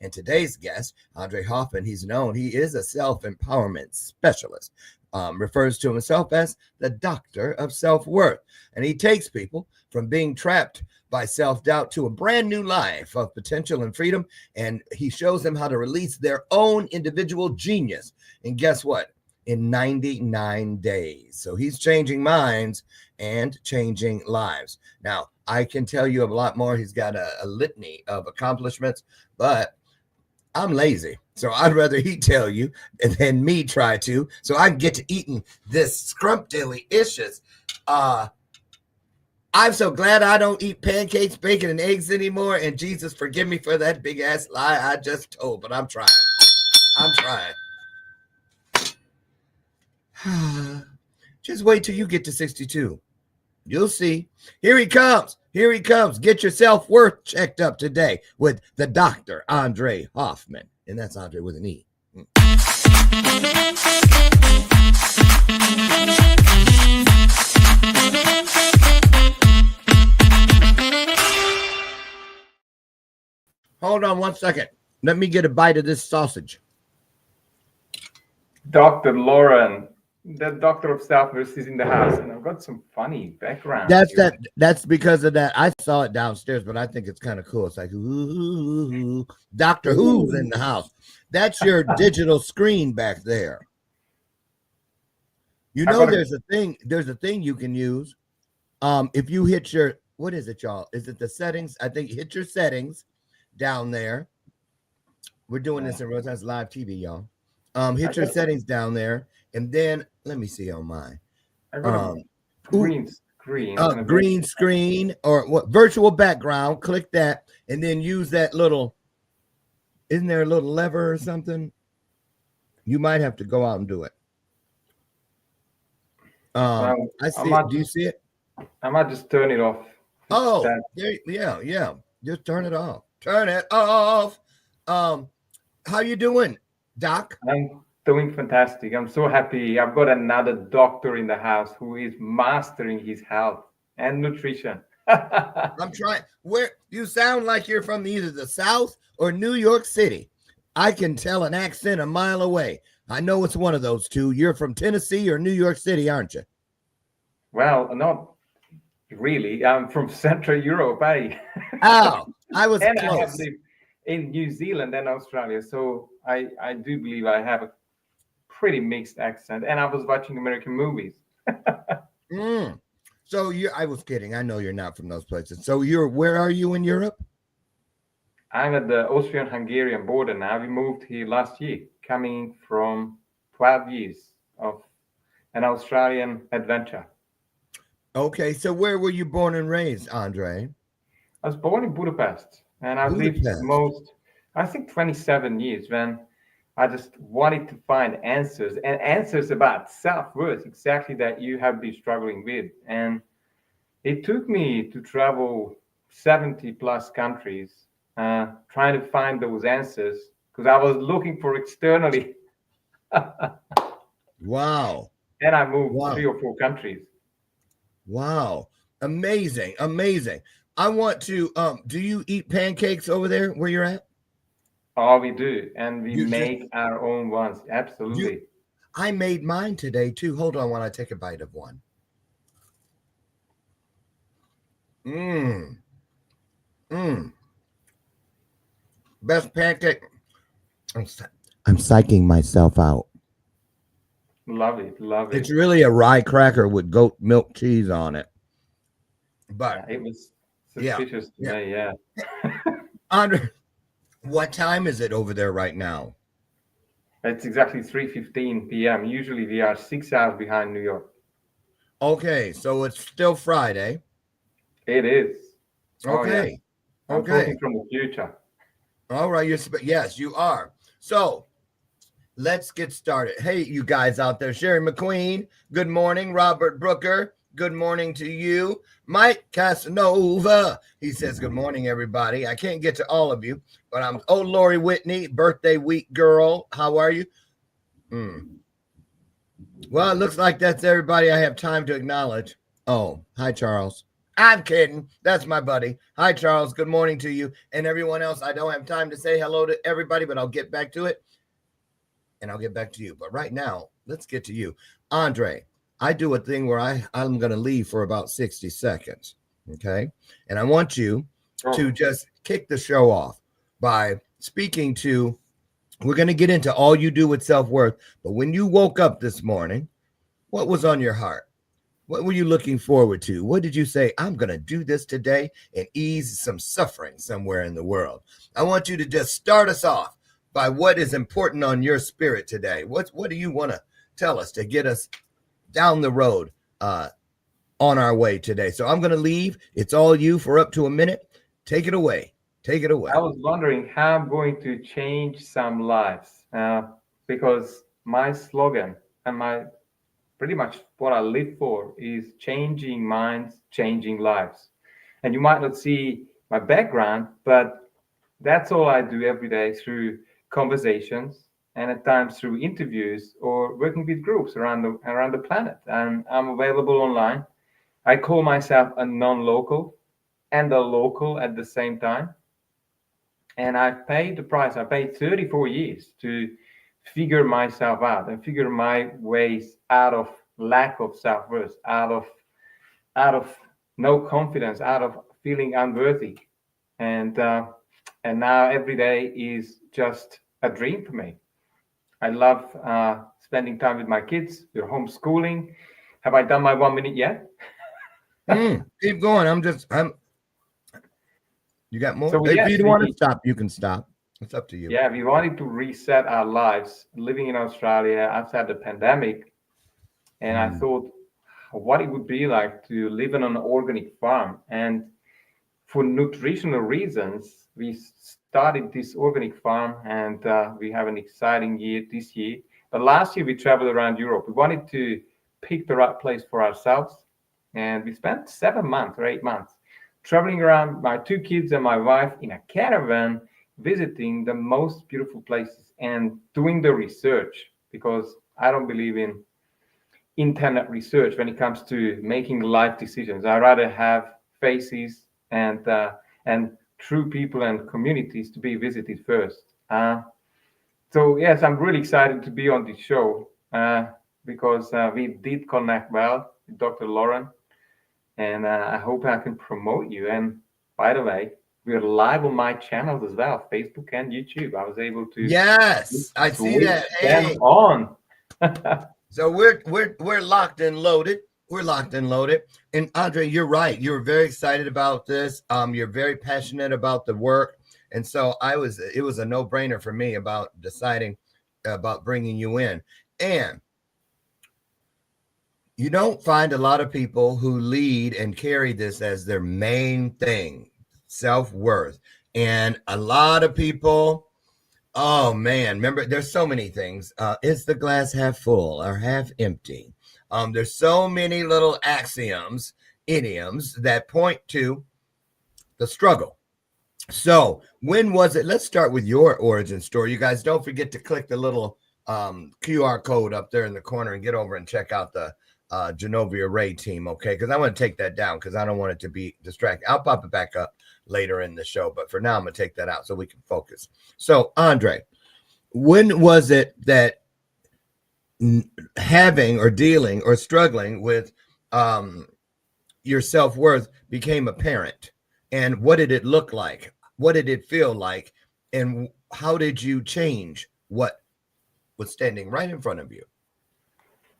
And today's guest, Andre Hoffman, he is a self-empowerment specialist, refers to himself as the doctor of self-worth. And he takes people from being trapped by self-doubt to a brand new life of potential and freedom. And he shows them how to release their own individual genius. And guess what? In 99 days. So he's changing minds and changing lives. Now, I can tell you a lot more. He's got a litany of accomplishments, but I'm lazy. So I'd rather he tell you than me try to. So I can get to eating this scrumptious. I'm so glad I don't eat pancakes, bacon, and eggs anymore. And Jesus, forgive me for that big ass lie I just told, but I'm trying. Just wait till you get to 62. You'll see. Here he comes. Get your self-worth checked up today with the Dr. Andre Hoffman. And that's Andre with an E. Hold on 1 second. Let me get a bite of this sausage. Dr. Loren, the doctor of self-worth, is in the house, and I've got some funny background. That's because of that. I saw it downstairs, but I think it's kind of cool. It's like, ooh, Doctor Who's in the house. That's your digital screen back there. You know, there's a thing you can use. If you hit your, what is it, y'all? Is it the settings? I think hit your settings down there. We're doing this in real time. It's live TV, y'all. Hit your settings down there, and then let me see on mine. Green screen. Green screen or what? Virtual background. Click that, and then use that little. Isn't there a little lever or something? You might have to go out and do it. I see it. Do you see it? I might just turn it off. Oh, yeah. Just turn it off. Turn it off. How you doing, Doc? I'm doing fantastic. I'm so happy. I've got another doctor in the house who is mastering his health and nutrition. I'm trying. Where you sound like you're from either the South or New York City. I can tell an accent a mile away. I know it's one of those two. You're from Tennessee or New York City, aren't you? Well, not really. I'm from Central Europe. Oh, I was and close. I have lived in New Zealand and Australia, so I do believe I have a pretty mixed accent. And I was watching American movies. So I was kidding. I know you're not from those places. So where are you in Europe? I'm at the Austrian-Hungarian border now. We moved here last year, coming from 12 years of an Australian adventure. Okay, so where were you born and raised, Andre? I was born in Budapest, and I've lived I think 27 years when I just wanted to find answers and answers about self-worth, exactly that you have been struggling with. And it took me to travel 70 plus countries, trying to find those answers because I was looking for externally. Wow. And I moved 3 or 4 countries. Wow. Amazing. I want to, do you eat pancakes over there where you're at? Oh, we do. And we make our own ones. Absolutely. I made mine today too. Hold on while I take a bite of one. Best pancake. I'm psyching myself out. Love it. It's really a rye cracker with goat milk cheese on it. But it was suspicious to me, yeah. Andre, what time is it over there right now? It's exactly 3:15 p.m. Usually we are 6 hours behind New York. Okay, so it's still Friday. It is. Okay. Oh, yeah. I'm talking from the future. All right. Yes, you are. So let's get started. Hey, you guys out there. Sherry McQueen, good morning. Robert Brooker, good morning to you. Mike Casanova, he says, good morning, everybody. I can't get to all of you, but Lori Whitney, birthday week girl. How are you? Well, it looks like that's everybody I have time to acknowledge. Oh, hi, Charles. I'm kidding. That's my buddy. Hi, Charles. Good morning to you and everyone else. I don't have time to say hello to everybody, but I'll get back to it and I'll get back to you. But right now, let's get to you. Andre, I do a thing where I'm going to leave for about 60 seconds. Okay. And I want you to Oh, just kick the show off by speaking to, we're going to get into all you do with self worth. But when you woke up this morning, what was on your heart? What were you looking forward to? What did you say? I'm going to do this today and ease some suffering somewhere in the world. I want you to just start us off by what is important on your spirit today. What do you want to tell us to get us down the road on our way today? So I'm going to leave. It's all you for up to a minute. Take it away. Take it away. I was wondering how I'm going to change some lives because my slogan and my pretty much what I live for is changing minds, changing lives. And you might not see my background, but that's all I do every day through conversations and at times through interviews or working with groups around the planet. And I'm available online. I call myself a non-local and a local at the same time. And I paid the price. I paid 34 years to figure myself out and figure my ways out of lack of self-worth, out of no confidence, out of feeling unworthy. And now every day is just a dream for me. I love spending time with my kids. We're homeschooling. Have I done my 1 minute yet? Keep going. You got more? So If yes, you don't want to stop, you can stop. It's up to you. yeah, we wanted to reset our lives living in Australia after the pandemic. And I thought what it would be like to live on an organic farm. And for nutritional reasons, we started this organic farm and we have an exciting year this year. But last year we traveled around Europe. We wanted to pick the right place for ourselves. And we spent 7 months or 8 months traveling around my two kids and my wife in a caravan, visiting the most beautiful places and doing the research because I don't believe in internet research when it comes to making life decisions. I rather have faces and true people and communities to be visited first. So yes, I'm really excited to be on this show because we did connect well with Dr. Loren, and I hope I can promote you. And by the way, we're live on my channels as well, Facebook and YouTube. I was able to Yes, I see switch that. them Hey, on. so we're locked and loaded. We're locked and loaded. And Andre, you're right. You're very excited about this. You're very passionate about the work. And so it was a no-brainer for me about deciding about bringing you in. And you don't find a lot of people who lead and carry this as their main thing, self-worth. And a lot of people, oh man, remember there's so many things. Is the glass half full or half empty? There's so many little axioms, idioms that point to the struggle. So when was it? Let's start with your origin story. You guys don't forget to click the little QR code up there in the corner and get over and check out the Genovia Ray team, okay? Because I want to take that down because I don't want it to be distracting. I'll pop it back up later in the show, but for now I'm going to take that out so we can focus. So Andre, when was it that having or dealing or struggling with your self-worth became apparent? And what did it look like? What did it feel like? And how did you change what was standing right in front of you?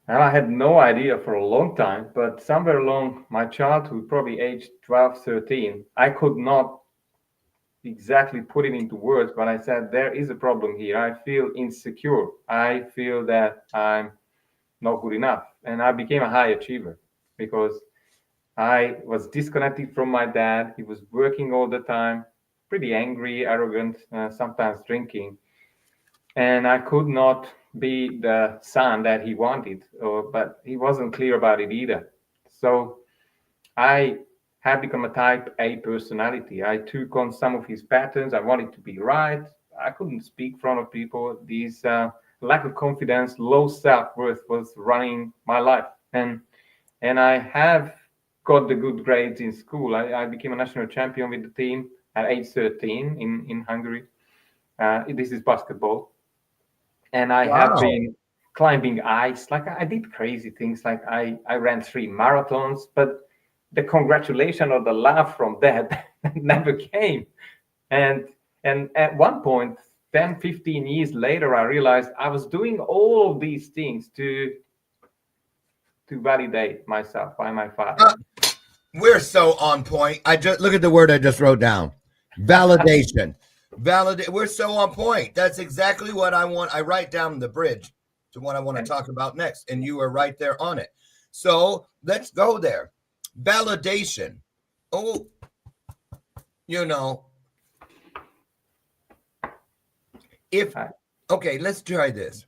And I had no idea for a long time, but somewhere along my childhood, probably age 12, 13, I could not exactly put it into words, but I said, there is a problem here. I feel insecure. I feel that I'm not good enough. And I became a high achiever because I was disconnected from my dad. He was working all the time, pretty angry, arrogant, sometimes drinking. And I could not be the son that he wanted, but he wasn't clear about it either. So I had become a type A personality. I took on some of his patterns. I wanted to be right. I couldn't speak in front of people. These lack of confidence, low self worth was running my life, and I have got the good grades in school. I became a national champion with the team at age 13 in Hungary. This is basketball. And I have Wow. been climbing ice. Like I did crazy things. Like I ran 3 marathons, but the congratulation or the laugh from that never came. And at one point, 10, 15 years later, I realized I was doing all of these things to validate myself by my father. We're so on point. I just look at the word I just wrote down. Validation. Validate. We're so on point. That's exactly what I want. I write down the bridge to what I want to talk about next, and you are right there on it. So let's go there. Validation. Oh, you know, if okay, let's try this.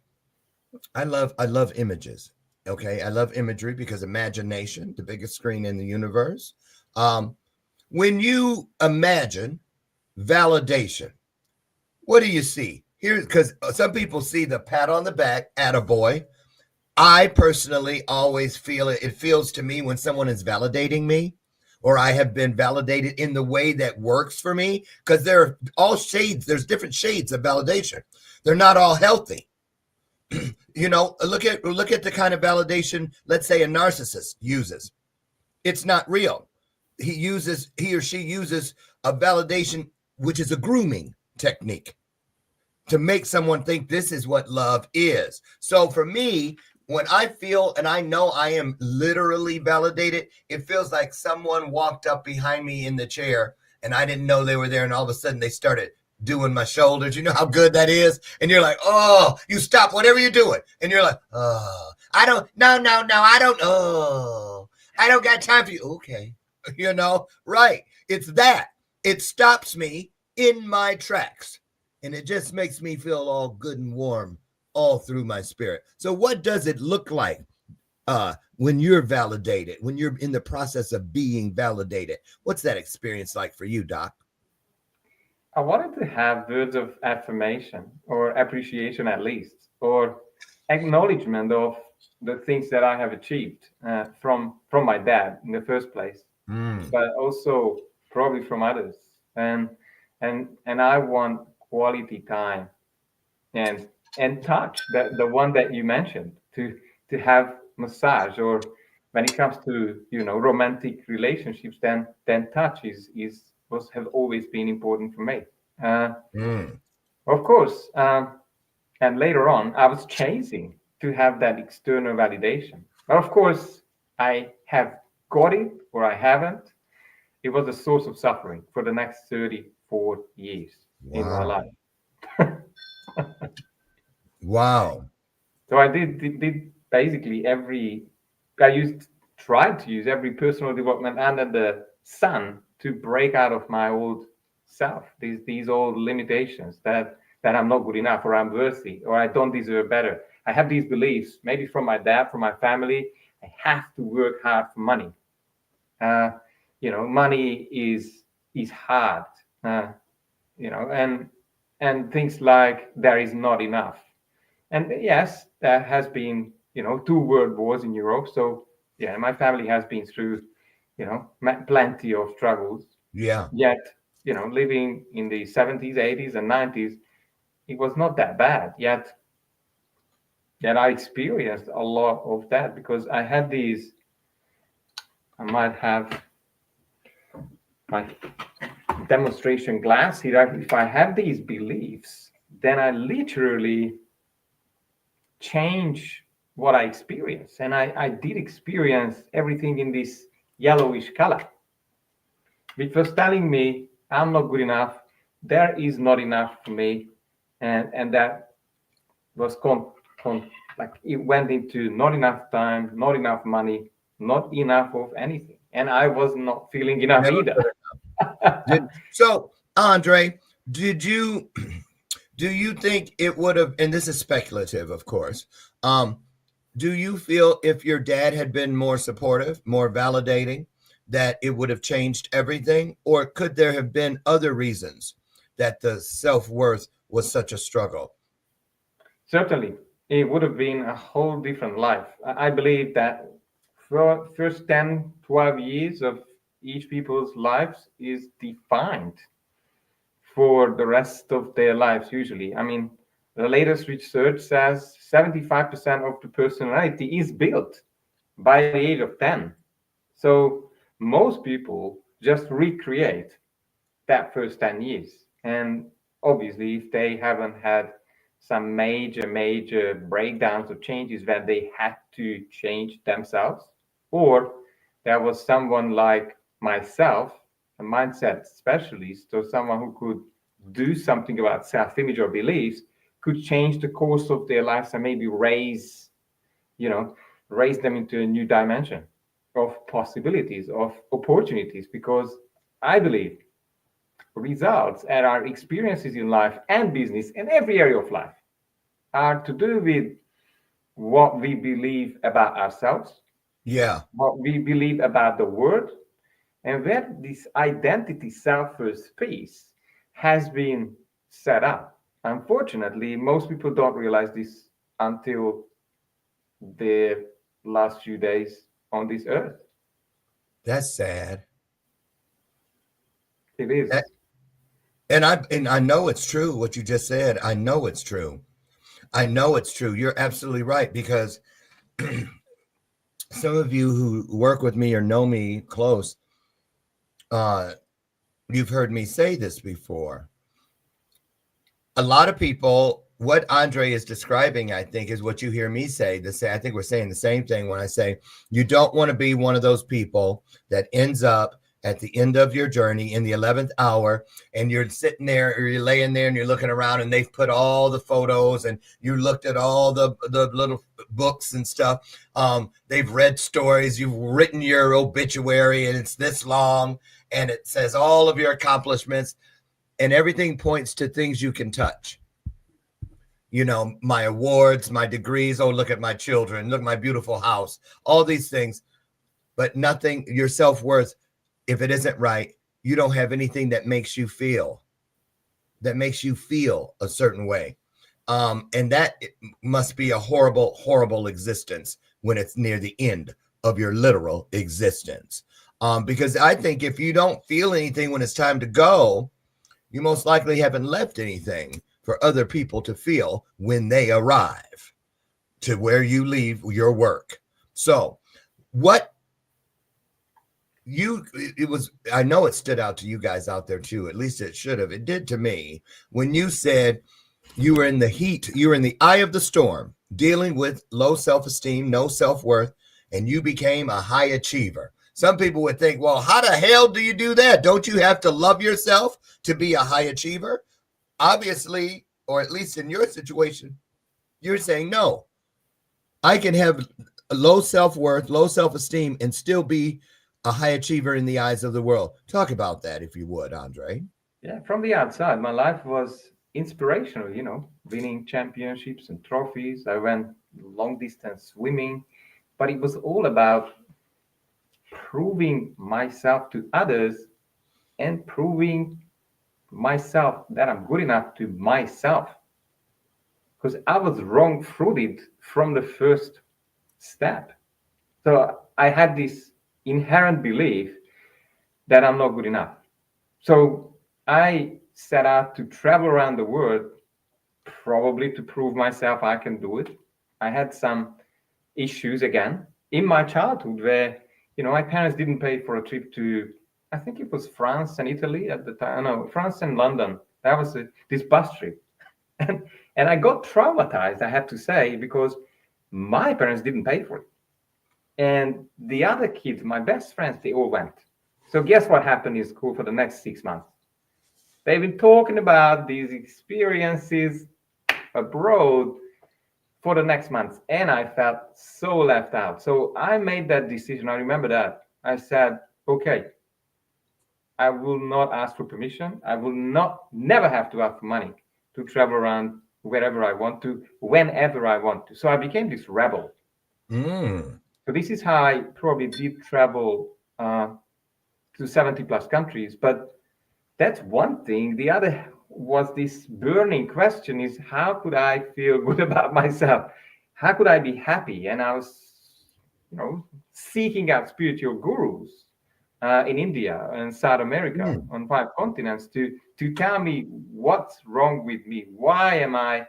I love images. Okay, I love imagery because imagination, the biggest screen in the universe. When you imagine validation, what do you see? Here, because some people see the pat on the back, attaboy. I personally always feel it. It feels to me when someone is validating me, or I have been validated in the way that works for me, because there are all shades. There's different shades of validation. They're not all healthy. You know, look at the kind of validation, let's say, a narcissist uses. It's not real. He or she uses a validation, which is a grooming technique, to make someone think this is what love is. So for me, when I feel and I know I am literally validated, it feels like someone walked up behind me in the chair and I didn't know they were there, and all of a sudden they started doing my shoulders. You know how good that is? And you're like, oh, you stop whatever you're doing. And you're like, oh, I don't, no, I don't, oh, I don't got time for you. Okay. You know, right. It's that. It stops me in my tracks. And it just makes me feel all good and warm all through my spirit. So what does it look like when you're validated, when you're in the process of being validated? What's that experience like for you, Doc? I wanted to have words of affirmation or appreciation at least, or acknowledgement of the things that I have achieved from my dad in the first place, but also probably from others. And I want quality time and touch, the one that you mentioned, to have massage, or when it comes to romantic relationships, then touch is was have always been important for me. Uh, of course, and later on, I was chasing to have that external validation. But of course, I have got it or I haven't. It was a source of suffering for the next 34 years in my Wow. life. Wow. So I did basically I tried to use every personal development under the sun to break out of my old self, these old limitations that I'm not good enough, or I'm worthy, or I don't deserve better. I have these beliefs, maybe from my dad, from my family. I have to work hard for money. Money is hard. And things like there is not enough. And yes, there has been, 2 world wars in Europe. So yeah, my family has been through, plenty of struggles. Yeah. Yet, living in the 70s, 80s, and 90s, it was not that bad. Yet I experienced a lot of that because I had these. I might have my demonstration glass here. If I have these beliefs, then I literally change what I experience. And I did experience everything in this yellowish color, which was telling me I'm not good enough. There is not enough for me. And that was like it went into not enough time, not enough money, not enough of anything. And I was not feeling enough Never either. So, Andre, did you do you think it would have, and this is speculative, of course, do you feel if your dad had been more supportive, more validating, that it would have changed everything? Or could there have been other reasons that the self-worth was such a struggle? Certainly, it would have been a whole different life. I believe that first 10, 12 years of each people's lives is defined for the rest of their lives, usually. I mean, the latest research says 75% of the personality is built by the age of 10. So most people just recreate that first 10 years. And obviously, if they haven't had some major breakdowns or changes that they had to change themselves, or there was someone like myself, a mindset specialist, or someone who could do something about self image or beliefs, could change the course of their lives and maybe you know, raise them into a new dimension of possibilities, of opportunities, because I believe results and our experiences in life and business and every area of life are to do with what we believe about ourselves, Yeah. what we believe about the world, and where this identity self space has been set up. Unfortunately, most people don't realize this until their last few days on this earth. That's sad. It That, is. and I know it's true what you just said. I know it's true. I know it's true. You're absolutely right because some of you who work with me or know me close, uh, you've heard me say this before. A lot of people, what Andre is describing, I think, is what you hear me say. I think we're saying the same thing when I say you don't want to be one of those people that ends up at the end of your journey in the 11th hour and you're sitting there or you're laying there and you're looking around and they've put all the photos and you looked at all the little books and stuff. They've read stories, you've written your obituary and it's this long and it says all of your accomplishments and everything points to things you can touch. You know, my awards, my degrees. Oh, look at my children. Look at my beautiful house. All these things, but nothing, your self-worth, if it isn't right, you don't have anything that makes you feel a certain way. And that must be a horrible, horrible existence when it's near the end of your literal existence. Because I think if you don't feel anything when it's time to go, you most likely haven't left anything for other people to feel when they arrive to where you leave your work. So, what it was, I know it stood out to you guys out there too, at least it should have. It did to me when you said you were in the heat, you were in the eye of the storm, dealing with low self esteem, no self worth, and you became a high achiever. Some people would think, well, how the hell do you do that? Don't you have to love yourself to be a high achiever? Obviously, or at least in your situation, you're saying, no, I can have low self worth, low self esteem, and still be a high achiever in the eyes of the world. Talk about that, if you would, Andre. Yeah, from the outside, my life was inspirational, winning championships and trophies. I went long distance swimming, but it was all about proving myself to others and proving myself that I'm good enough to myself. Because I was wrong footed from the first step. So I had this inherent belief that I'm not good enough. So I set out to travel around the world, probably to prove myself I can do it. I had some issues again in my childhood where, my parents didn't pay for a trip to, I think it was France and Italy at the time. No, France and London. That was this bus trip. And, and I got traumatized, I have to say, because my parents didn't pay for it. And the other kids, my best friends, they all went. So guess what happened in school for the next 6 months? They've been talking about these experiences abroad for the next months, and I felt so left out. So I made that decision. I remember that. I said, okay, I will not ask for permission. I will never have to ask for money to travel around wherever I want to, whenever I want to. So I became this rebel. So this is how I probably did travel to 70 plus countries. But that's one thing. The other was this burning question is how could I feel good about myself? How could I be happy? And I was seeking out spiritual gurus in India and South America, Mm. on 5 continents, to tell me what's wrong with me. Why am I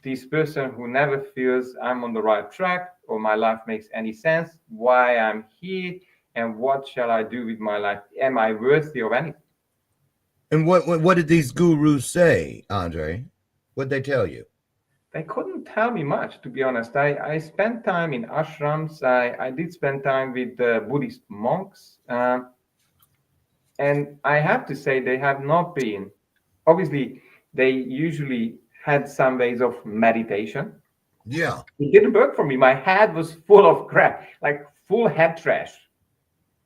this person who never feels I'm on the right track or my life makes any sense? Why I'm here, and what shall I do with my life? Am I worthy of anything? And what did these gurus say, Andre? What'd they tell you? They couldn't tell me much, to be honest. I spent time in ashrams. I did spend time with the Buddhist monks. And I have to say, they have not been, obviously, they usually had some ways of meditation. Yeah. It didn't work for me. My head was full of crap, like full head trash,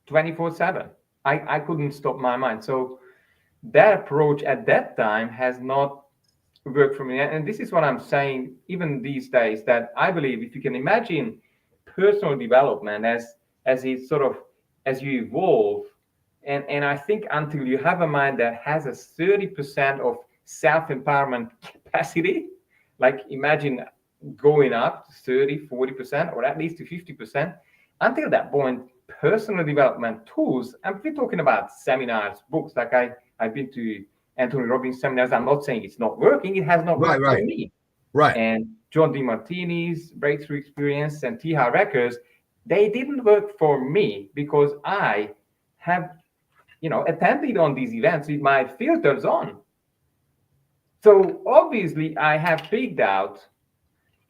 24/7. I couldn't stop my mind. So that approach at that time has not worked for me. And this is what I'm saying, even these days, that I believe if you can imagine personal development as it sort of as you evolve, and I think until you have a mind that has a 30% of self-empowerment capacity, like imagine going up to 30, 40%, or at least to 50%, until that point, personal development tools, and we're talking about seminars, books, like I've been to Anthony Robbins seminars. I'm not saying it's not working, it has not Right, worked for right, me. right. And John DeMartini's Breakthrough Experience and T. Harv Ekers, they didn't work for me because I have, attended on these events with my filters on. So obviously, I have picked out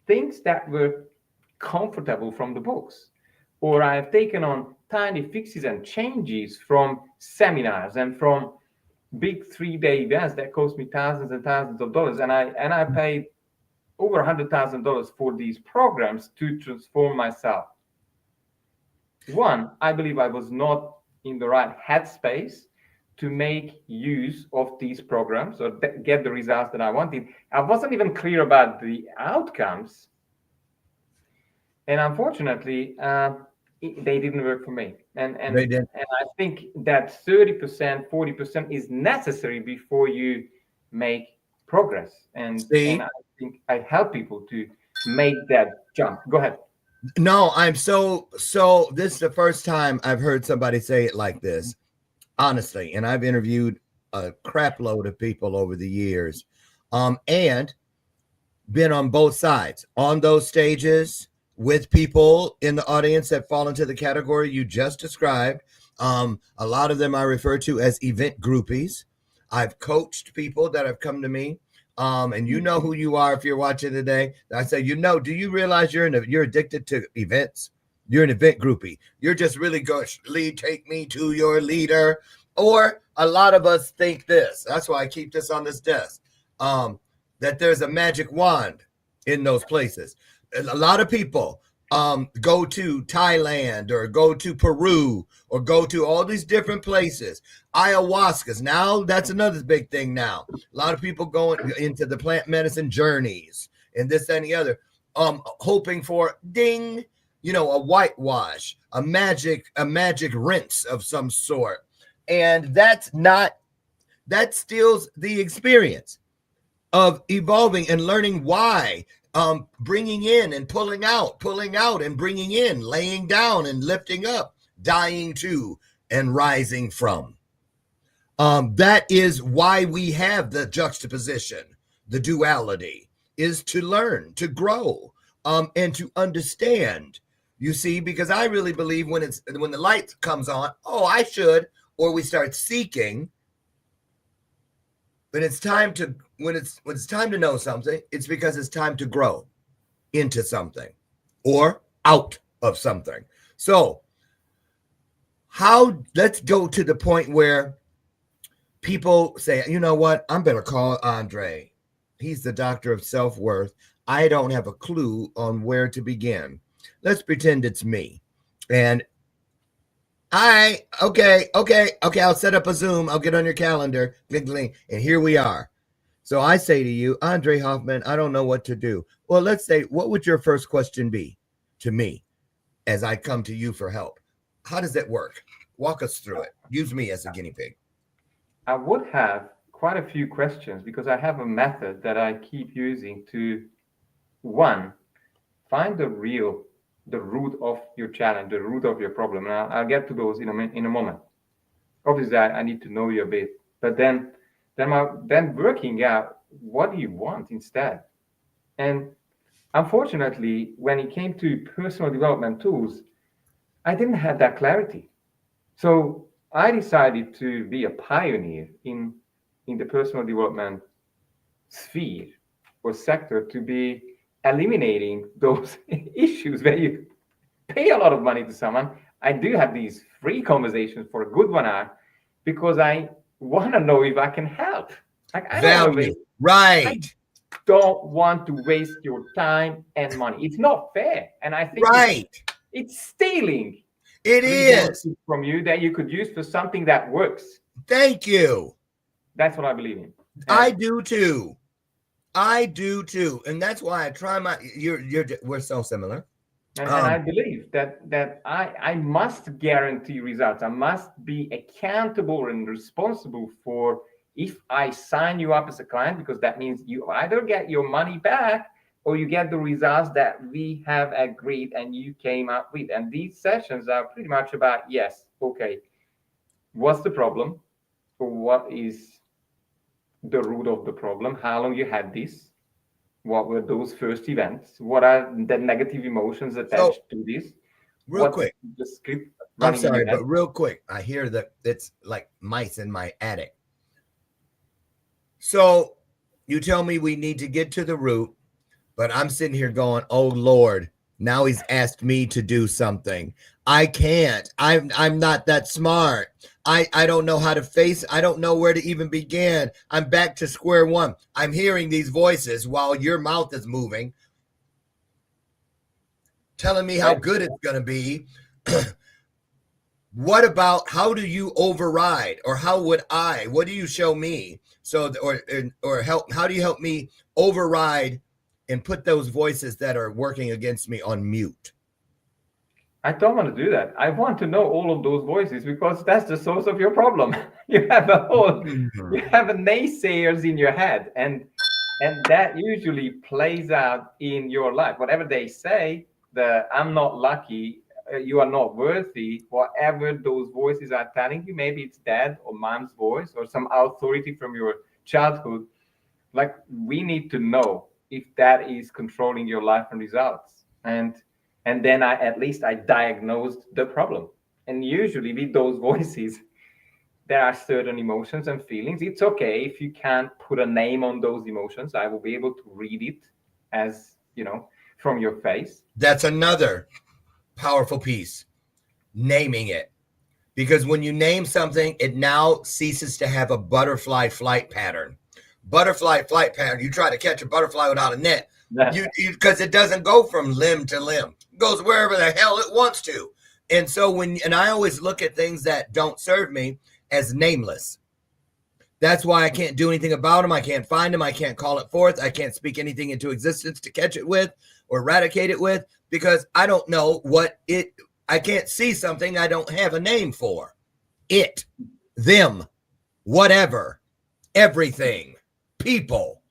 things that were comfortable from the books, or I have taken on tiny fixes and changes from seminars and from big 3-day events that cost me thousands and thousands of dollars, and I paid over $100,000 for these programs to transform myself. One, I believe I was not in the right headspace to make use of these programs or get the results that I wanted. I wasn't even clear about the outcomes, and unfortunately, they didn't work for me. They did. And I think that 30%, 40% is necessary before you make progress. And See, I think I help people to make that jump. Go ahead. no, I'm so. This is the first time I've heard somebody say it like this, honestly. And I've interviewed a crap load of people over the years, and been on both sides on those stages with people in the audience that fall into the category you just described. A lot of them I refer to as event groupies. I've coached people that have come to me. And you know who you are if you're watching today. I say, do you realize you're addicted to events? You're an event groupie. You're just really going, lead, take me to your leader. Or a lot of us think this. That's why I keep this on this desk. That there's a magic wand in those places. A lot of people go to Thailand or go to Peru or go to all these different places. Ayahuasca's now, that's another big thing now. A lot of people going into the plant medicine journeys and this and the other, hoping for ding, a whitewash, a magic rinse of some sort. And that steals the experience of evolving and learning why, bringing in and pulling out and bringing in, laying down and lifting up, dying to and rising from. That is why we have the juxtaposition, the duality, is to learn, to grow, and to understand. You see, because I really believe when the light comes on, I should, or we start seeking. When it's time to know something, it's because it's time to grow into something or out of something. So let's go to the point where people say, you know what, I'm going to call Andre. He's the doctor of self-worth. I don't have a clue on where to begin. Let's pretend it's me. And okay, I'll set up a Zoom. I'll get on your calendar. And here we are. So I say to you, Andre Hoffman, I don't know what to do. Well, let's say, what would your first question be to me as I come to you for help? How does that work? Walk us through it. Use me as a guinea pig. I would have quite a few questions because I have a method that I keep using to, one, find the real the root of your challenge, the root of your problem. And I'll get to those in a moment. Obviously, I need to know you a bit, but then working out what do you want instead. And unfortunately, when it came to personal development tools, I didn't have that clarity. So I decided to be a pioneer in the personal development sphere or sector, to be eliminating those issues where you pay a lot of money to someone. I do have these free conversations for a good 1 hour because I want to know if I can help. Like I don't want to Value. waste. I Right. don't want to waste your time and money. It's not fair, and I think Right. it's stealing It is. resources from you that you could use for something that works. Thank you. That's what I believe in. I And do too. I do too. And that's why I try my we're so similar. and I believe that I must guarantee results. I must be accountable and responsible for, if I sign you up as a client, because that means you either get your money back or you get the results that we have agreed and you came up with. And these sessions are pretty much about, yes, okay, what's the problem? What is the root of the problem? How long you had this? What were those first events? What are the negative emotions So attached to this? real What's quick, the script I'm running in sorry, your head? but real quick, I hear that it's like mice in my attic. So you tell me we need to get to the root, but I'm sitting here going, "Oh Lord, now he's asked me to do something. I can't. I'm not that smart. I don't know how to face. I don't know where to even begin. I'm back to square one. I'm hearing these voices while your mouth is moving, telling me how Right. good it's going to be. What about how do you override, or how would I? What do you show me? So, or help? How do you help me override and put those voices that are working against me on mute? I don't want to do that. I want to know all of those voices because that's the source of your problem. You have a whole, you have a naysayers in your head, and that usually plays out in your life. Whatever they say, the I'm not lucky, you are not worthy, whatever those voices are telling you, maybe it's dad or mom's voice or some authority from your childhood. Like we need to know if that is controlling your life and results. And then I at least I diagnosed the problem. And usually with those voices, there are certain emotions and feelings. It's okay if you can't put a name on those emotions. I will be able to read it as, from your face. That's another powerful piece, naming it. Because when you name something, it now ceases to have a butterfly flight pattern. Butterfly flight pattern, you try to catch a butterfly without a net, because it doesn't go from limb to limb. It goes wherever the hell it wants to. And so and I always look at things that don't serve me as nameless. That's why I can't do anything about them. I can't find them. I can't call it forth. I can't speak anything into existence to catch it with or eradicate it with, because I don't know I can't see something I don't have a name for. It, them, whatever, everything, people.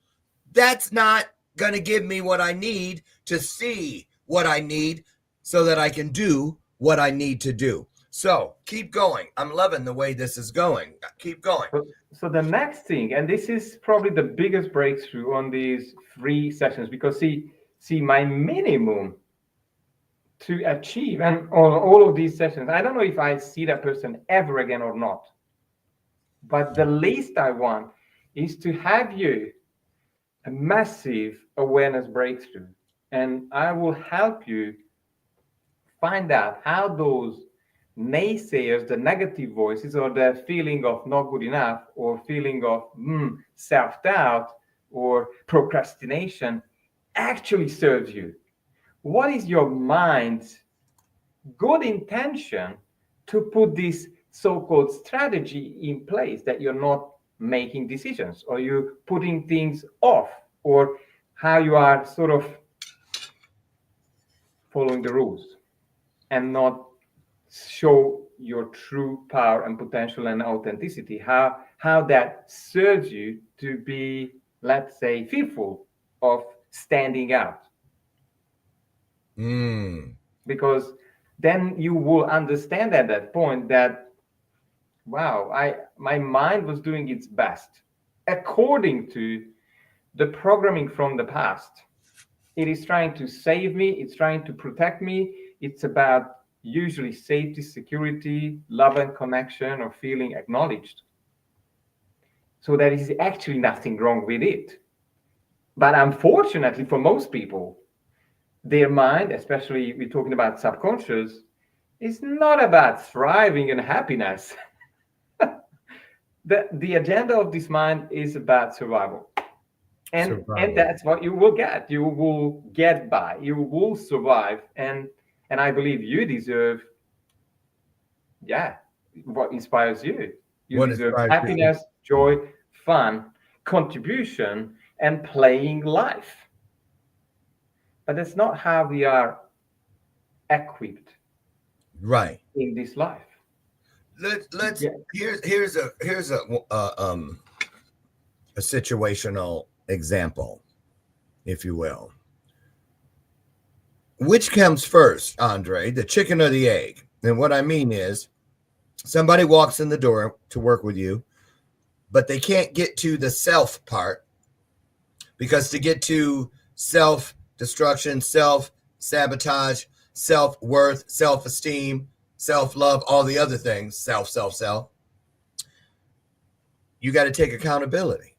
That's not going to give me what I need to see what I need so that I can do what I need to do. So keep going. I'm loving the way this is going. Keep going. So the next thing, and this is probably the biggest breakthrough on these free sessions, because see my minimum to achieve and on all of these sessions, I don't know if I see that person ever again or not, but the least I want is to have you a massive awareness breakthrough, and I will help you find out how those naysayers, the negative voices, or the feeling of not good enough, or feeling of self-doubt or procrastination, actually serves you. What is your mind's good intention to put this so-called strategy in place that you're not making decisions, or you putting things off, or how you are sort of following the rules and not show your true power and potential and authenticity, how that serves you to be, let's say, fearful of standing out. because then you will understand at that point that, wow, my mind was doing its best according to the programming from the past. It is trying to save me, it's trying to protect me. It's about usually safety, security, love and connection, or feeling acknowledged. So there is actually nothing wrong with it. But unfortunately, for most people, their mind, especially we're talking about subconscious, is not about thriving and happiness. The agenda of this mind is about survival. And that's what you will get. You will get by. You will survive. And I believe you deserve, yeah, what inspires you. You deserve happiness, joy, fun, contribution, and playing life. But that's not how we are equipped, right, in this life. Let's here's a situational example, if you will. Which comes first, Andre, the chicken or the egg? And what I mean is, somebody walks in the door to work with you, but they can't get to the self part, because to get to self-destruction, self-sabotage, self-worth, self-esteem, self-love, all the other things, self, you got to take accountability.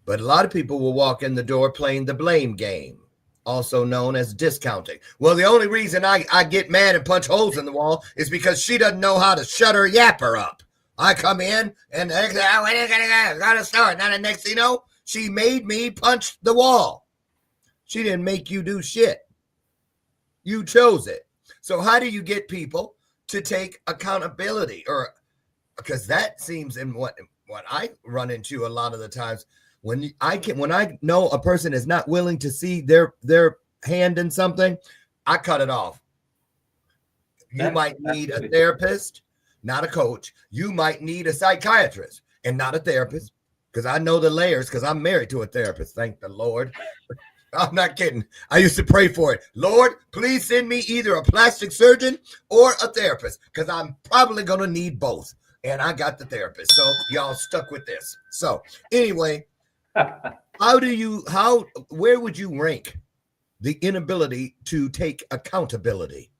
But a lot of people will walk in the door playing the blame game, also known as discounting. Well, the only reason I get mad and punch holes in the wall is because she doesn't know how to shut her yapper up. I come in and when are you gonna gotta start. Now the next thing you know, she made me punch the wall. She didn't make you do shit. You chose it. So how do you get people to take accountability? Or because that seems in what I run into a lot of the times. When I know a person is not willing to see their hand in something, I cut it off. You might need a therapist, not a coach. You might need a psychiatrist and not a therapist, because I know the layers, because I'm married to a therapist. Thank the Lord. I'm not kidding. I used to pray for it. Lord, please send me either a plastic surgeon or a therapist, because I'm probably going to need both. And I got the therapist. So y'all stuck with this. So anyway, where would you rank the inability to take accountability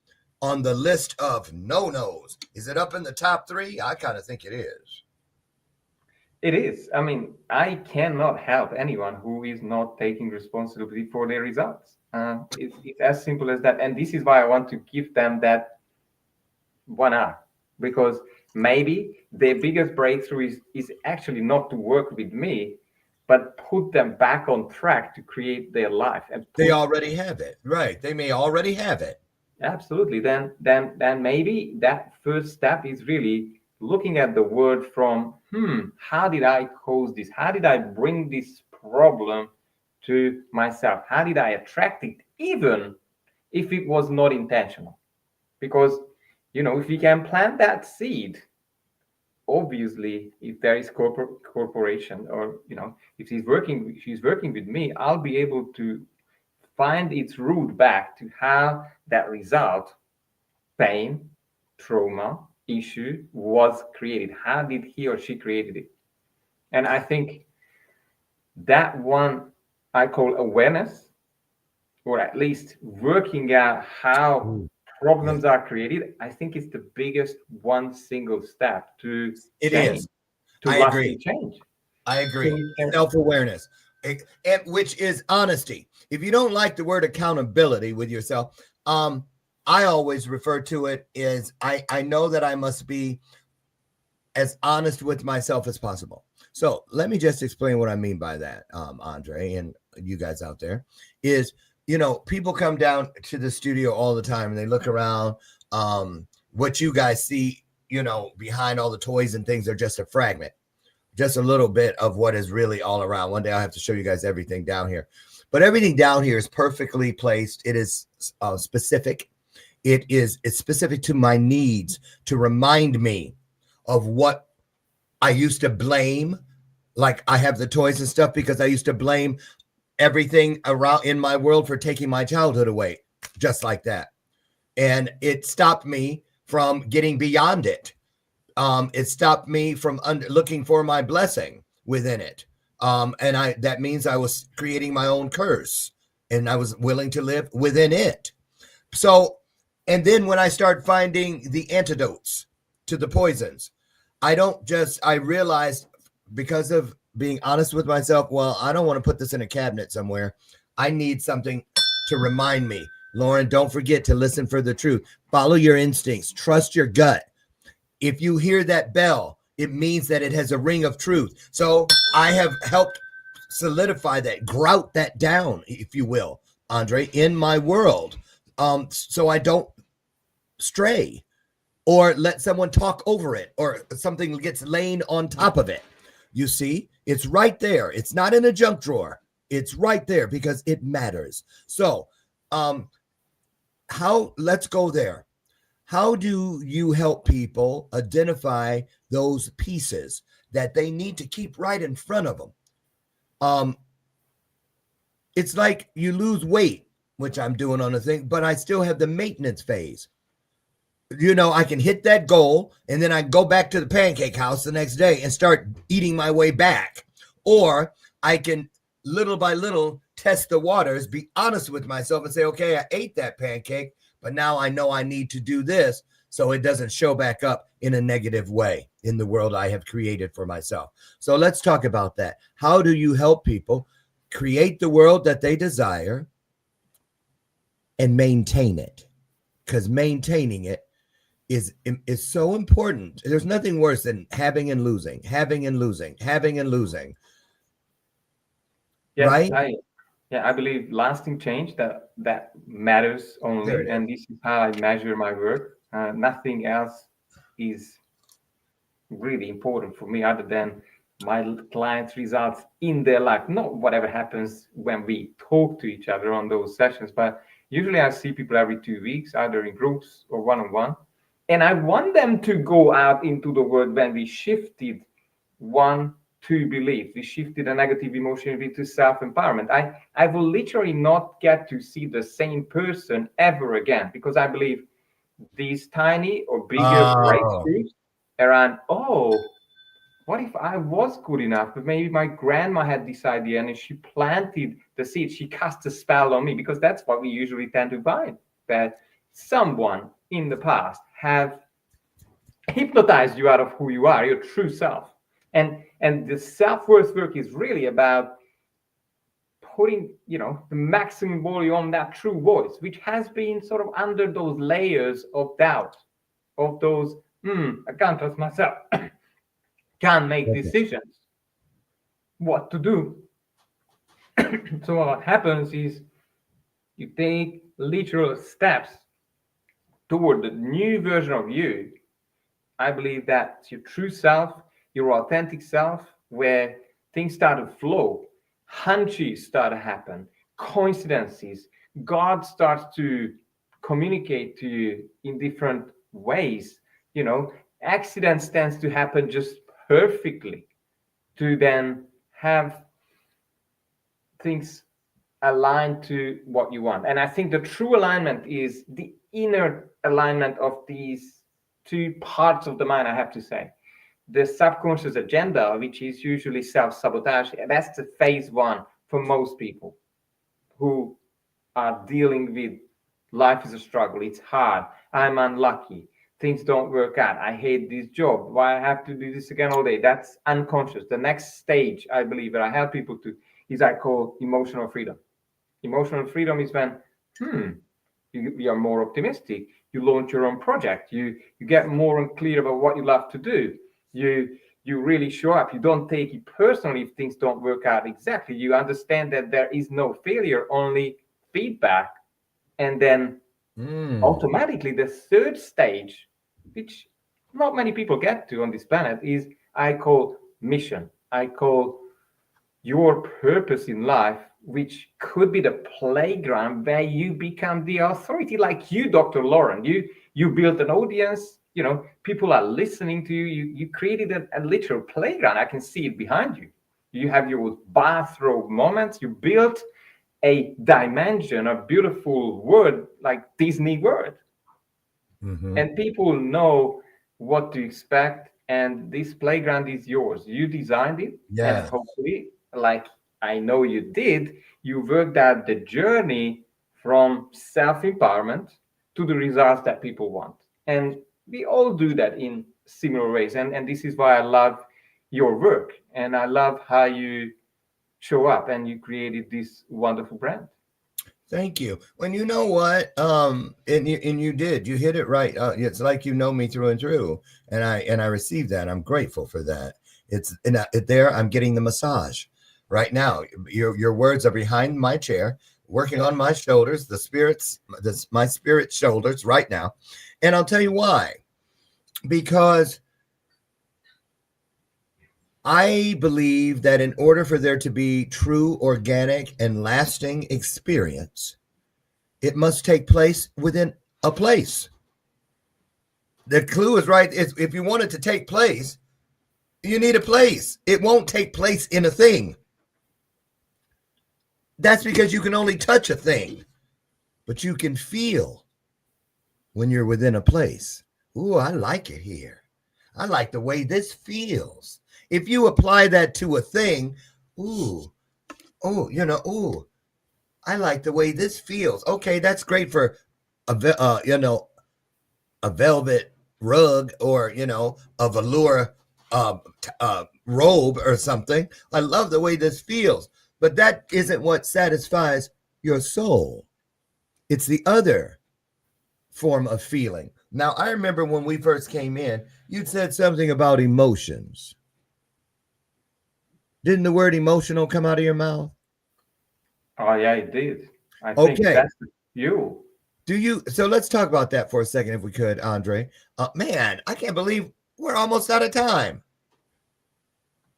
on the list of no-nos? Is it up in the top 3? I kind of think it is. It is. I mean, I cannot help anyone who is not taking responsibility for their results. It's as simple as that. And this is why I want to give them that 1 hour, because maybe their biggest breakthrough is actually not to work with me, but put them back on track to create their life. And they already have it, right? They may already have it. Absolutely. Then maybe that first step is really looking at the word from, how did I cause this? How did I bring this problem to myself? How did I attract it, even if it was not intentional? Because, if we can plant that seed, obviously, if there is corporation, or if she's working with me, I'll be able to find its root back to how that result, pain, trauma, issue was created. How did he or she created it? And I think that one I call awareness, or at least working out how problems are created. I think it's the biggest one single step to change. I agree. Change. I agree. Self-awareness, which is honesty. If you don't like the word accountability with yourself, I always refer to it as I know that I must be as honest with myself as possible. So let me just explain what I mean by that, Andre, and you guys out there, is, people come down to the studio all the time and they look around. What you guys see, behind all the toys and things are just a fragment, just a little bit of what is really all around. One day I'll have to show you guys everything down here, but everything down here is perfectly placed. It is specific. It's specific to my needs, to remind me of what I used to blame. Like I have the toys and stuff because I used to blame everything around in my world for taking my childhood away, just like that. and it stopped me from getting beyond it. It stopped me from looking for my blessing within it. And that means I was creating my own curse, and I was willing to live within it. So, and then when I start finding the antidotes to the poisons, I realized, because of being honest with myself, well, I don't want to put this in a cabinet somewhere. I need something to remind me, Loren, don't forget to listen for the truth. Follow your instincts, trust your gut. If you hear that bell, it means that it has a ring of truth. So I have helped solidify that, grout that down, if you will, Andre, in my world. So I don't stray or let someone talk over it or something gets laying on top of it. You see, it's right there. It's not in a junk drawer. It's right there because it matters. So, let's go there. How do you help people identify those pieces that they need to keep right in front of them? It's like you lose weight, which I'm doing on a thing, but I still have the maintenance phase. I can hit that goal and then I go back to the pancake house the next day and start eating my way back. Or I can little by little test the waters, be honest with myself and say, okay, I ate that pancake, but now I know I need to do this so it doesn't show back up in a negative way in the world I have created for myself. So let's talk about that. How do you help people create the world that they desire and maintain it? Because maintaining it is so important. There's nothing worse than having and losing. Yes, right? I believe lasting change that matters only, and this is how I measure my work. Nothing else is really important for me other than my clients' results in their life, not whatever happens when we talk to each other on those sessions. But usually I see people every 2 weeks, either in groups or one-on-one. And I want them to go out into the world when we shifted one to belief. We shifted a negative emotion into self-empowerment. I will literally not get to see the same person ever again, because I believe these tiny or bigger breakthroughs around, what if I was good enough? But maybe my grandma had this idea and she planted the seed, she cast a spell on me, because that's what we usually tend to find, that someone in the past have hypnotized you out of who you are, your true self. And the self-worth work is really about putting, the maximum volume on that true voice, which has been sort of under those layers of doubt, of those, I can't trust myself, can't make decisions, what to do. So what happens is you take literal steps toward the new version of you. I believe that's your true self, your authentic self, where things start to flow, hunches start to happen, coincidences, God starts to communicate to you in different ways. Accidents tends to happen just perfectly to then have things aligned to what you want. And I think the true alignment is the inner alignment of these two parts of the mind, I have to say. The subconscious agenda, which is usually self-sabotage, that's the phase one for most people who are dealing with life is a struggle, it's hard, I'm unlucky, things don't work out, I hate this job, why I have to do this again all day. That's unconscious. The next stage, I believe, that I help people to is I call emotional freedom. Emotional freedom is when you are more optimistic, you launch your own project, you get more unclear about what you love to do, you really show up, you don't take it personally if things don't work out exactly, you understand that there is no failure, only feedback. And then automatically the third stage, which not many people get to on this planet, is I call mission. I call your purpose in life, which could be the playground where you become the authority, like you, Dr. Loren. You built an audience, people are listening to you. You created a literal playground. I can see it behind you. You have your bathrobe moments. You built a dimension, a beautiful word like Disney World. Mm-hmm. and people know what to expect, and this playground is yours. You designed it, and Yeah. hopefully, like I know you did, you worked out the journey from self-empowerment to the results that people want. And we all do that in similar ways, and this is why I love your work, and I love how you show up and you created this wonderful brand. Thank you. When you know what, and you did, you hit it right. It's like you know me through and through, and I received that. I'm grateful for that. It's and there. I'm getting the massage right now. Your words are behind my chair, working on my shoulders, my spirit shoulders right now, and I'll tell you why. Because I believe that in order for there to be true, organic, and lasting experience, it must take place within a place. The clue is right. If you want it to take place, you need a place. It won't take place in a thing. That's because you can only touch a thing, but you can feel when you're within a place. Ooh, I like it here. I like the way this feels. If you apply that to a thing, ooh, ooh, I like the way this feels. Okay, that's great for a velvet rug or a velour robe or something. I love the way this feels, but that isn't what satisfies your soul. It's the other form of feeling. Now, I remember when we first came in, you'd said something about emotions. Didn't the word emotional come out of your mouth? Oh yeah, it did. I think Okay. that's you. So let's talk about that for a second, if we could, Andre. Man, I can't believe we're almost out of time.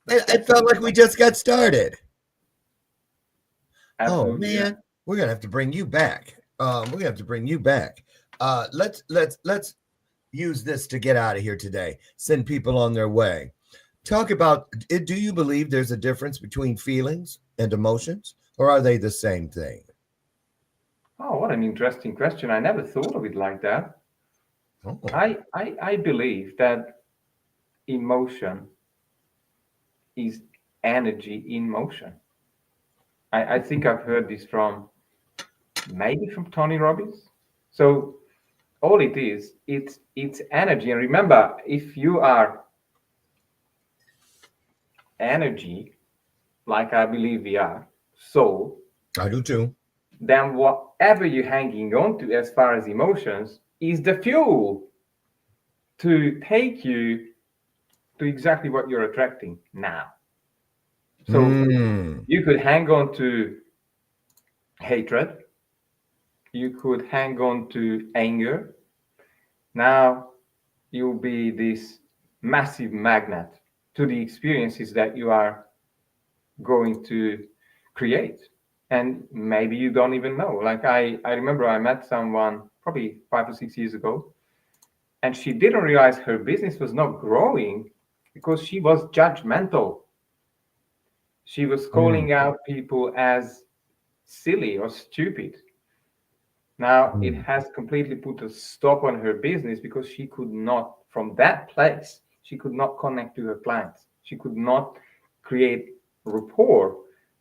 It felt like we just got started. Oh Absolutely, yeah. man, we're gonna have to bring you back. We're gonna have to bring you back. Let's use this to get out of here today. Send people on their way. Talk about it. Do you believe there's a difference between feelings and emotions, or are they the same thing? Oh, what an interesting question. I never thought of it like that. Oh, I believe that emotion is energy in motion. I think I've heard this from maybe from Tony Robbins. So all it is, it's energy. And remember, if you are energy, like I believe we are, soul, I do too. then whatever you're hanging on to as far as emotions is the fuel to take you to exactly what you're attracting now. So Mm. you could hang on to hatred, you could hang on to anger. Now you'll be this massive magnet to the experiences that you are going to create. And maybe you don't even know. Like I remember I met someone probably 5 or 6 years ago, and she didn't realize her business was not growing because she was judgmental. She was Mm. calling out people as silly or stupid. Now it Mm. has completely put a stop on her business because she could not, from that place, she could not connect to her clients. She could not create rapport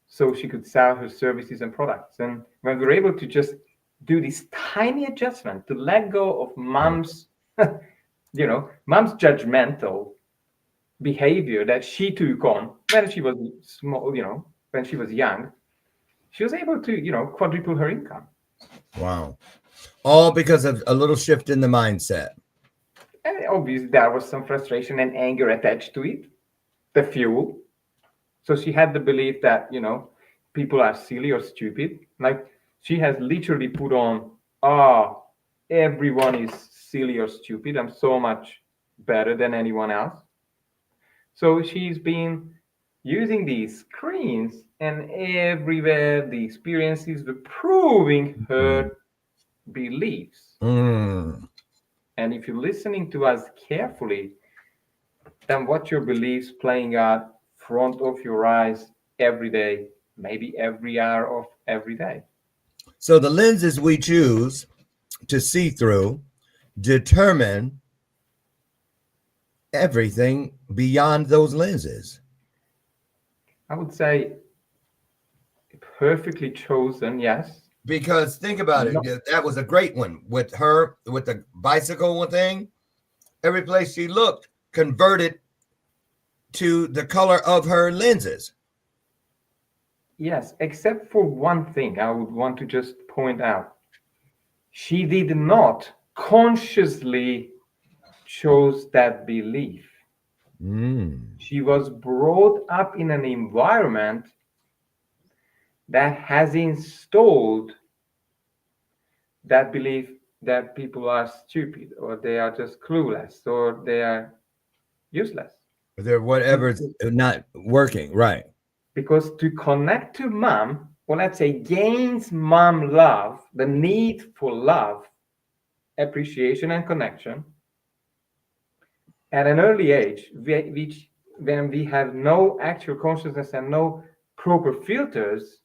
so she could sell her services and products. And when we were able to just do this tiny adjustment to let go of Mm. mom's judgmental behavior that she took on when she was small, when she was young, she was able to, quadruple her income. Wow. All because of a little shift in the mindset. And obviously, there was some frustration and anger attached to it, the fuel. So she had the belief that, people are silly or stupid. Like she has literally put on, ah, everyone is silly or stupid. I'm so much better than anyone else. So she's been using these screens and everywhere the experiences were proving Mm. her beliefs. Mm. And if you're listening to us carefully, then what your beliefs playing out front of your eyes every day, maybe every hour of every day. So the lenses we choose to see through determine everything beyond those lenses? I would say perfectly chosen, yes. Because think about it, No, that was a great one with her, with the bicycle thing. Every place she looked converted to the color of her lenses. yes, except for one thing I would want to just point out. She did not consciously chose that belief. She was brought up in an environment that has installed that belief that people are stupid or they are just clueless or they are useless. They're whatever's not working, right? Because to connect to mom, or let's say gains mom love, the need for love, appreciation, and connection at an early age, which when we have no actual consciousness and no proper filters,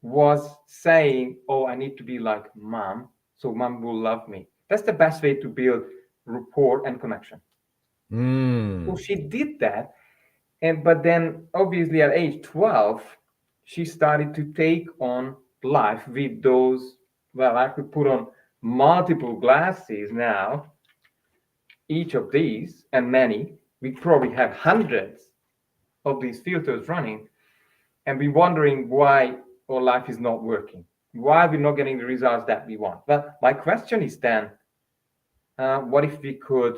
was saying, oh, I need to be like mom, so mom will love me. That's the best way to build rapport and connection. So she did that. But then obviously at age 12, she started to take on life with those, well, I could put on multiple glasses now, each of these, and many. We probably have hundreds of these filters running, and we're wondering why our life is not working, why we're not getting the results that we want. Well, my question is then, what if we could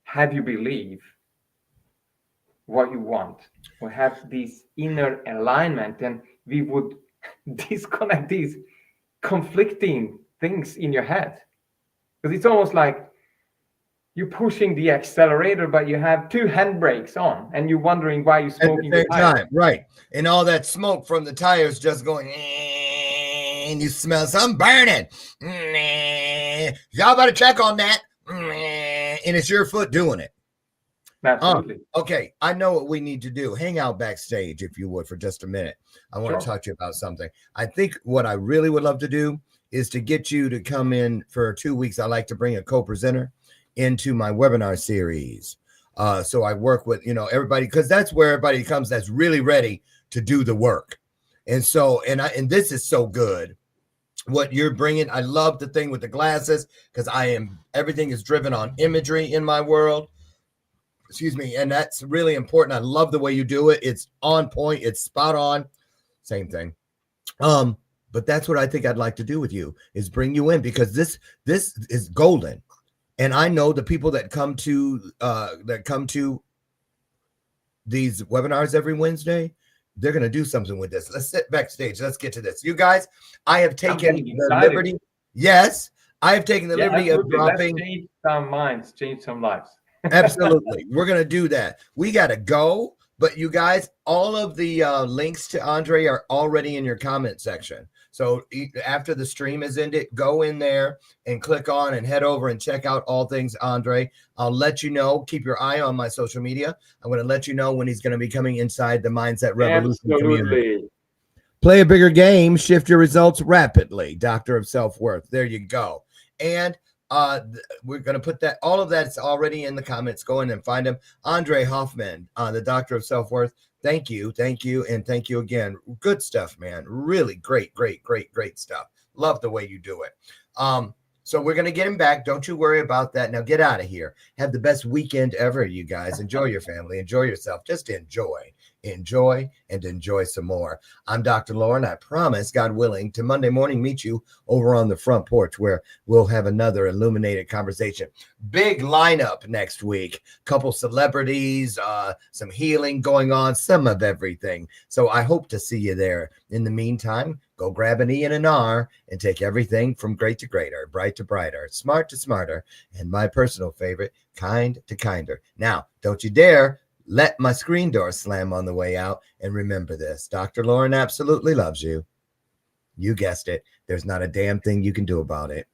have you believe what you want, or have this inner alignment, and we would disconnect these conflicting things in your head? Because it's almost like you're pushing the accelerator, but you have two handbrakes on, and you're wondering why you're smoking at the same time, right? And all that smoke from the tires just going, and you smell something burning. Y'all better check on that. And it's your foot doing it. Absolutely. Okay, I know what we need to do. Hang out backstage, if you would, for just a minute. I want to talk to you about something. I think what I really would love to do is to get you to come in for 2 weeks. I like to bring a co-presenter into my webinar series. So I work with, everybody, because that's where everybody comes that's really ready to do the work. And so, and this is so good. What you're bringing, I love the thing with the glasses, because everything is driven on imagery in my world. Excuse me. And that's really important. I love the way you do it. It's on point. It's spot on. Same thing. But that's what I think I'd like to do with you, is bring you in, because this is golden. And I know the people that come to these webinars every Wednesday, they're going to do something with this. Let's sit backstage. Let's get to this. You guys, I have taken the liberty. Yes, I have taken the liberty of dropping. Let's change some minds, change some lives. Absolutely. We're going to do that. We got to go. But you guys, all of the links to Andre are already in your comment section. So after the stream is ended, go in there and click on and head over and check out all things Andre. I'll let you know. Keep your eye on my social media. I'm going to let you know when he's going to be coming inside the Mindset Revolution community. Play a bigger game. Shift your results rapidly. Doctor of Self-Worth. There you go. And we're going to put that, all of that's already in the comments. Go in and find him. Andre Hoffman, the Doctor of Self-Worth. Thank you. And thank you again. Good stuff, man. Really great stuff. Love the way you do it. So we're going to get him back. Don't you worry about that. Now get out of here. Have the best weekend ever, you guys. Enjoy your family. Enjoy yourself. Just enjoy some more. I'm Dr. Loren. I promise, God willing, to Monday morning meet you over on the front porch, where we'll have another illuminated conversation. Big lineup next week. Couple celebrities, some healing going on, some of everything. So I hope to see you there. In the meantime, go grab an E and an R and take everything from great to greater, bright to brighter, smart to smarter, and my personal favorite, kind to kinder. Now, don't you dare let my screen door slam on the way out. And remember this, Dr. Loren absolutely loves you. You guessed it. There's not a damn thing you can do about it.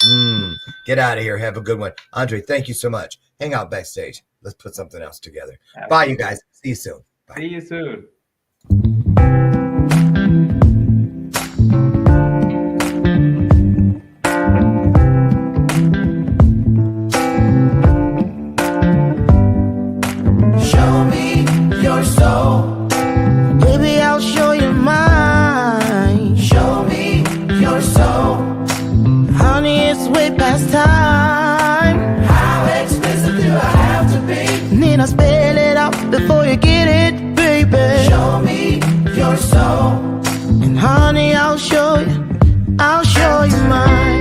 Get out of here. Have a good one. Andre, thank you so much. Hang out backstage. Let's put something else together. Absolutely. Bye, you guys. See you soon. Bye. See you soon. time. How expensive do I have to be? Need I spell it out before you get it, baby? Show me your soul, and honey, I'll show you mine.